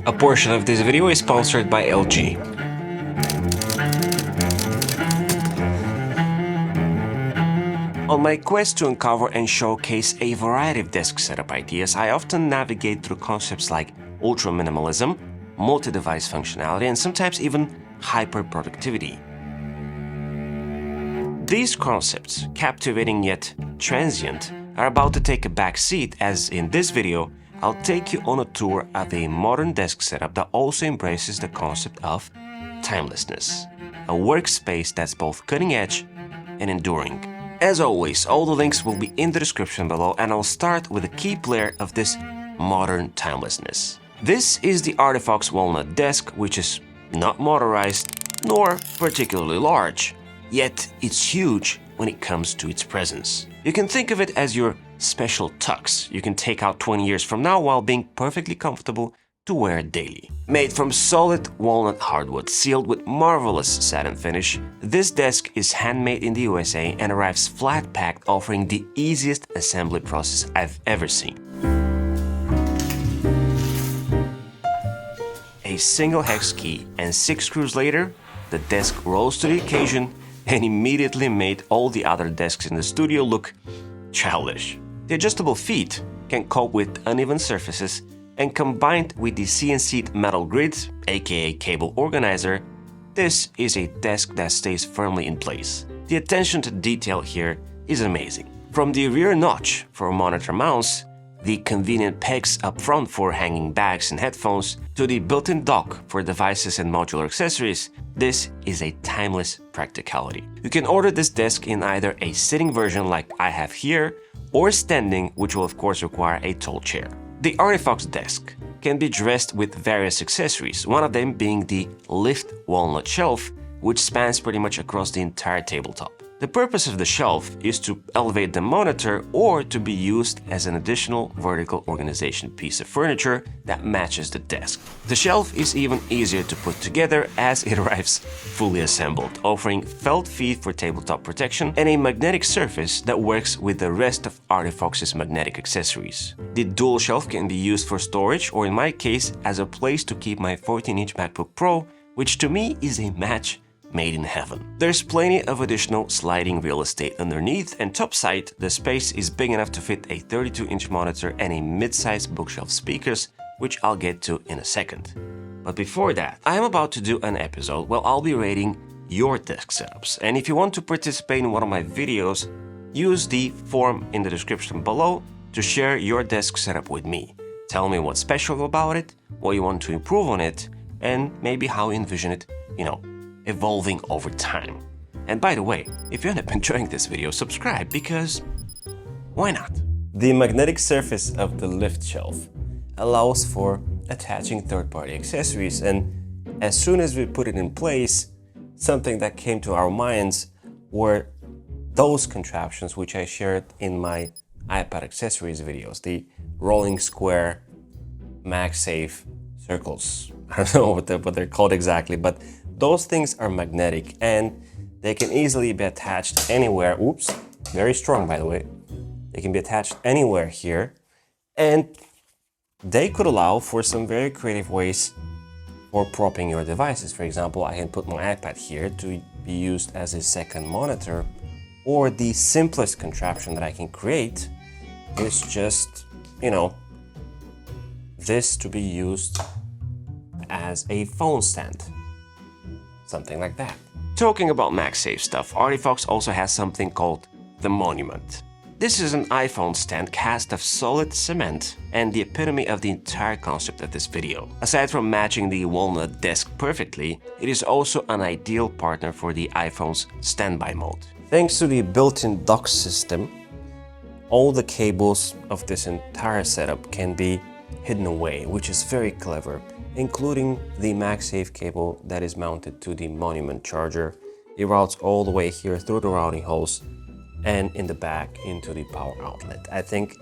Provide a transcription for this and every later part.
A portion of this video is sponsored by LG. On my quest to uncover and showcase a variety of desk setup ideas, I often navigate through concepts like ultra-minimalism, multi-device functionality, and sometimes even hyper-productivity. These concepts, captivating yet transient, are about to take a back seat as in this video, I'll take you on a tour of a modern desk setup that also embraces the concept of timelessness, a workspace that's both cutting-edge and enduring. As always, all the links will be in the description below, and I'll start with a key player of this modern timelessness. This is the Artifox Walnut desk, which is not motorized nor particularly large, yet it's huge when it comes to its presence. You can think of it as your special tux you can take out 20 years from now while being perfectly comfortable to wear it daily. Made from solid walnut hardwood, sealed with marvelous satin finish, this desk is handmade in the USA and arrives flat-packed, offering the easiest assembly process I've ever seen. A single hex key and 6 screws later, the desk rose to the occasion and immediately made all the other desks in the studio look childish. The adjustable feet can cope with uneven surfaces, and combined with the CNC metal grid, aka cable organizer, this is a desk that stays firmly in place. The attention to detail here is amazing. From the rear notch for monitor mounts, the convenient pegs up front for hanging bags and headphones, to the built-in dock for devices and modular accessories, this is a timeless practicality. You can order this desk in either a sitting version like I have here, or standing, which will of course require a tall chair. The Artifox desk can be dressed with various accessories, one of them being the lift walnut shelf, which spans pretty much across the entire tabletop. The purpose of the shelf is to elevate the monitor or to be used as an additional vertical organization piece of furniture that matches the desk. The shelf is even easier to put together as it arrives fully assembled, offering felt feet for tabletop protection and a magnetic surface that works with the rest of Artifox's magnetic accessories. The dual shelf can be used for storage or in my case as a place to keep my 14-inch MacBook Pro, which to me is a match made in heaven. There's plenty of additional sliding real estate underneath, and topside, the space is big enough to fit a 32-inch monitor and a mid-sized bookshelf speakers, which I'll get to in a second. But before that, I am about to do an episode where I'll be rating your desk setups, and if you want to participate in one of my videos, use the form in the description below to share your desk setup with me. Tell me what's special about it, what you want to improve on it, and maybe how you envision it, evolving over time. And by the way, if you end up enjoying this video, subscribe, because why not? The magnetic surface of the lift shelf allows for attaching third-party accessories, and as soon as we put it in place, something that came to our minds were those contraptions which I shared in my iPad accessories videos, the rolling square MagSafe circles. I don't know what they're called exactly, but those things are magnetic and they can easily be attached anywhere. Oops, very strong by the way. They can be attached anywhere here, and they could allow for some very creative ways for propping your devices. For example, I can put my iPad here to be used as a second monitor, or the simplest contraption that I can create is just, this to be used as a phone stand. Something like that. Talking about MagSafe stuff, Artifox also has something called the Monument. This is an iPhone stand cast of solid cement and the epitome of the entire concept of this video. Aside from matching the walnut desk perfectly, it is also an ideal partner for the iPhone's standby mode. Thanks to the built-in dock system, all the cables of this entire setup can be hidden away, which is very clever, including the MagSafe cable that is mounted to the Monument charger. It routes all the way here through the routing holes and in the back into the power outlet. I think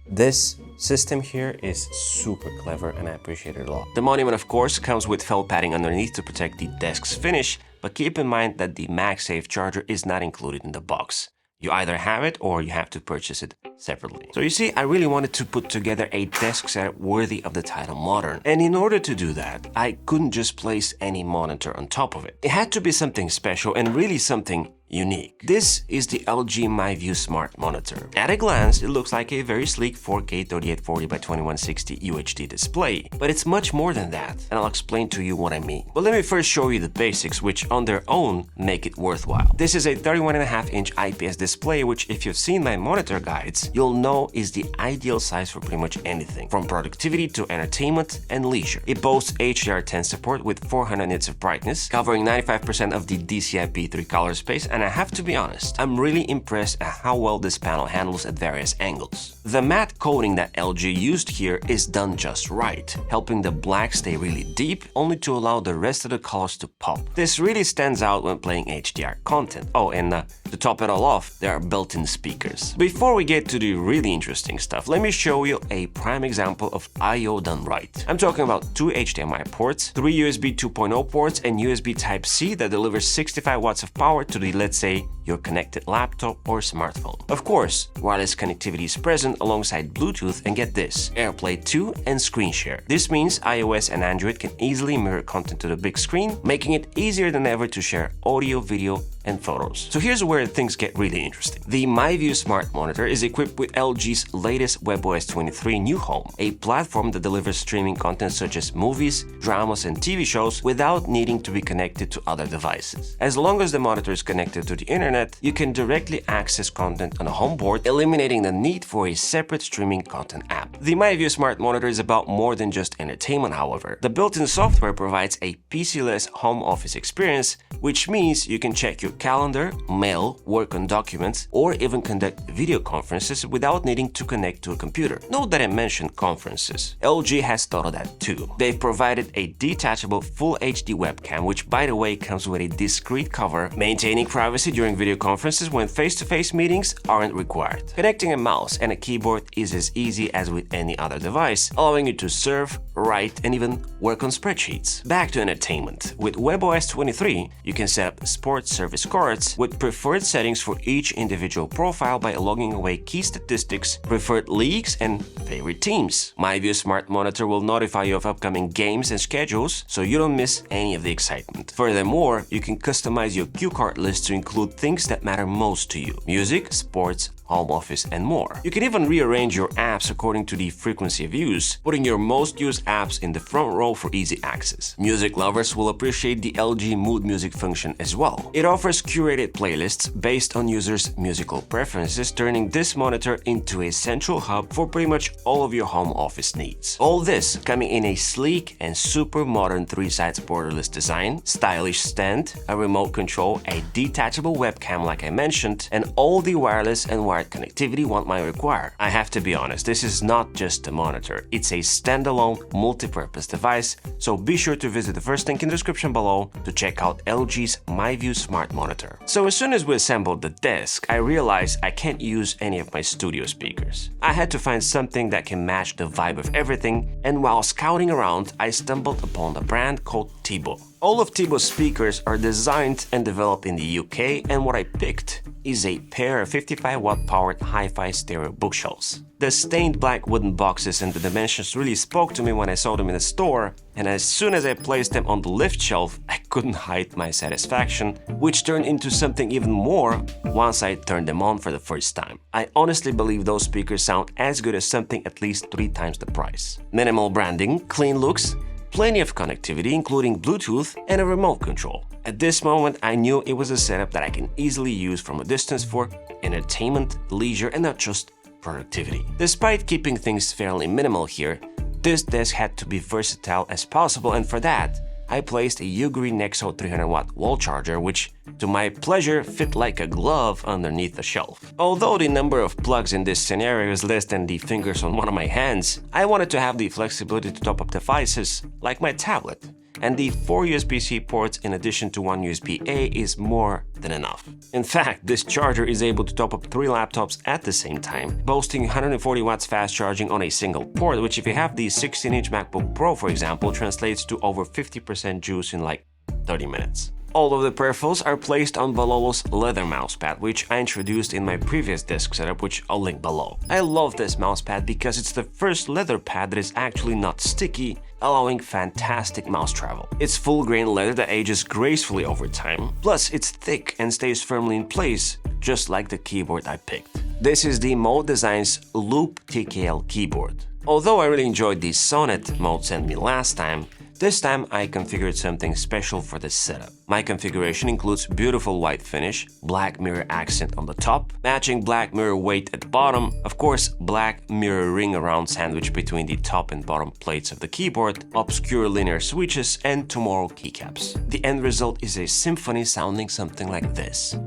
this system here is super clever and I appreciate it a lot. The Monument of course comes with felt padding underneath to protect the desk's finish, but keep in mind that the MagSafe charger is not included in the box. You either have it or you have to purchase it separately. So you see, I really wanted to put together a desk setup worthy of the title modern. And in order to do that, I couldn't just place any monitor on top of it. It had to be something special and really something unique. This is the LG MyView Smart Monitor. At a glance, it looks like a very sleek 4K 3840 by 2160 UHD display, but it's much more than that, and I'll explain to you what I mean. But let me first show you the basics, which on their own make it worthwhile. This is a 31.5-inch IPS display, which if you've seen my monitor guides, you'll know is the ideal size for pretty much anything, from productivity to entertainment and leisure. It boasts HDR10 support with 400 nits of brightness, covering 95% of the DCI-P3 color space, and I have to be honest, I'm really impressed at how well this panel handles at various angles. The matte coating that LG used here is done just right, helping the black stay really deep, only to allow the rest of the colors to pop. This really stands out when playing HDR content. Oh, and to top it all off, there are built-in speakers. Before we get to the really interesting stuff, let me show you a prime example of I/O done right. I'm talking about 2 HDMI ports, 3 USB 2.0 ports, and USB Type-C that delivers 65 watts of power to the, let's say, your connected laptop or smartphone. Of course, wireless connectivity is present alongside Bluetooth, and get this, AirPlay 2 and Screen Share. This means iOS and Android can easily mirror content to the big screen, making it easier than ever to share audio, video, and photos. So here's where things get really interesting. The MyView Smart Monitor is equipped with LG's latest WebOS 23 New Home, a platform that delivers streaming content such as movies, dramas, and TV shows without needing to be connected to other devices. As long as the monitor is connected to the internet, you can directly access content on a home board, eliminating the need for a separate streaming content app. The MyView Smart Monitor is about more than just entertainment, however. The built-in software provides a PC-less home office experience, which means you can check your calendar, mail, work on documents, or even conduct video conferences without needing to connect to a computer. Note that I mentioned conferences. LG has thought of that too. They've provided a detachable Full HD webcam, which by the way comes with a discrete cover, maintaining privacy during video conferences when face-to-face meetings aren't required. Connecting a mouse and a keyboard is as easy as with any other device, allowing you to surf, write, and even work on spreadsheets. Back to entertainment. With WebOS 23, you can set up sports service cards with preferred settings for each individual profile by logging away key statistics, preferred leagues, and favorite teams. MyView Smart Monitor will notify you of upcoming games and schedules, so you don't miss any of the excitement. Furthermore, you can customize your cue card list to include things that matter most to you: music, sports, home office, and more. You can even rearrange your apps according to the frequency of use, putting your most used apps in the front row for easy access. Music lovers will appreciate the LG Mood Music function as well. It offers curated playlists based on users' musical preferences, turning this monitor into a central hub for pretty much all of your home office needs. All this coming in a sleek and super modern 3-sides borderless design, stylish stand, a remote control, a detachable webcam like I mentioned, and all the wireless and wired connectivity one might require. I have to be honest, this is not just a monitor, it's a standalone multi-purpose device, so be sure to visit the first link in the description below to check out LG's MyView Smart Monitor. So as soon as we assembled the desk, I realized I can't use any of my studio speakers. I had to find something that can match the vibe of everything, and while scouting around, I stumbled upon a brand called Tibo. All of Tibo's speakers are designed and developed in the UK, and what I picked is a pair of 55-watt powered hi-fi stereo bookshelves. The stained black wooden boxes and the dimensions really spoke to me when I saw them in the store, and as soon as I placed them on the lift shelf, I couldn't hide my satisfaction, which turned into something even more once I turned them on for the first time. I honestly believe those speakers sound as good as something at least 3 times the price. Minimal branding, clean looks, plenty of connectivity including Bluetooth and a remote control. At this moment, I knew it was a setup that I can easily use from a distance for entertainment, leisure, and not just productivity. Despite keeping things fairly minimal here, this desk had to be versatile as possible, and for that, I placed a Ugree Nexo 300-watt wall charger, which, to my pleasure, fit like a glove underneath the shelf. Although the number of plugs in this scenario is less than the fingers on one of my hands, I wanted to have the flexibility to top up devices like my tablet. And the 4 USB-C ports in addition to 1 USB-A is more than enough. In fact, this charger is able to top up 3 laptops at the same time, boasting 140 watts fast charging on a single port, which if you have the 16-inch MacBook Pro, for example, translates to over 50% juice in like 30 minutes. All of the peripherals are placed on Balolo's leather mousepad, which I introduced in my previous desk setup, which I'll link below. I love this mousepad because it's the first leather pad that is actually not sticky, allowing fantastic mouse travel. It's full-grain leather that ages gracefully over time, plus it's thick and stays firmly in place, just like the keyboard I picked. This is the MagSafe's Loop TKL keyboard. Although I really enjoyed the Sonnet mode sent me last time, this time I configured something special for this setup. My configuration includes beautiful white finish, black mirror accent on the top, matching black mirror weight at the bottom, of course black mirror ring around sandwich between the top and bottom plates of the keyboard, obscure linear switches, and tomorrow keycaps. The end result is a symphony sounding something like this.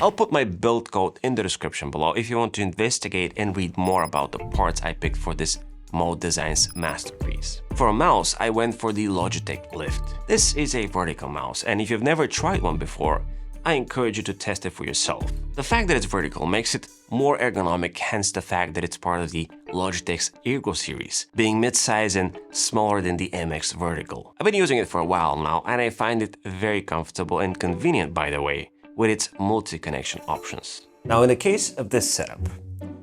I'll put my build code in the description below if you want to investigate and read more about the parts I picked for this ThisIsE masterpiece. For a mouse, I went for the Logitech Lift. This is a vertical mouse, and if you've never tried one before, I encourage you to test it for yourself. The fact that it's vertical makes it more ergonomic, hence the fact that it's part of the Logitech's Ergo series, being mid-size and smaller than the MX Vertical. I've been using it for a while now, and I find it very comfortable and convenient, by the way, with its multi-connection options. Now, in the case of this setup,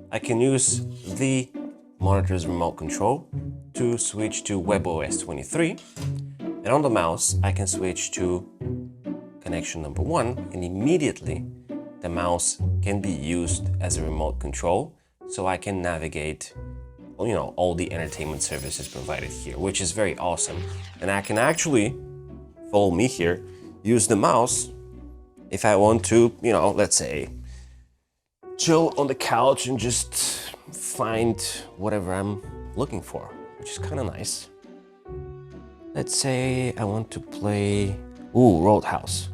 I can use the monitor's remote control to switch to WebOS 23, and on the mouse, I can switch to connection number 1, and immediately the mouse can be used as a remote control, so I can navigate, all the entertainment services provided here, which is very awesome. And I can actually, follow me here, use the mouse if I want to, let's say, chill on the couch and just find whatever I'm looking for, which is kind of nice. Let's say I want to play, Roadhouse.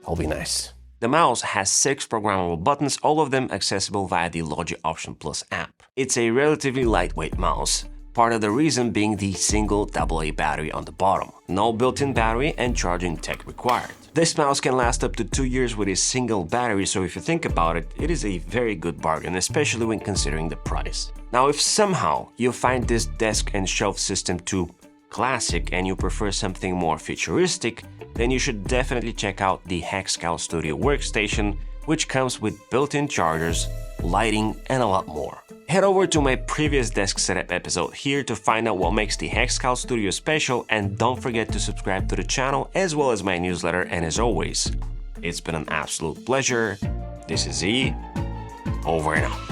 That'll be nice. The mouse has 6 programmable buttons, all of them accessible via the Logi Option Plus app. It's a relatively lightweight mouse, part of the reason being the single AA battery on the bottom. No built-in battery and charging tech required. This mouse can last up to 2 years with a single battery, so if you think about it, it is a very good bargain, especially when considering the price. Now, if somehow you find this desk and shelf system too classic and you prefer something more futuristic, then you should definitely check out the Hexcal Studio workstation, which comes with built-in chargers, lighting, and a lot more. Head over to my previous desk setup episode here to find out what makes the Hexcal Studio special, and don't forget to subscribe to the channel as well as my newsletter. And as always, it's been an absolute pleasure. This is E, over and out.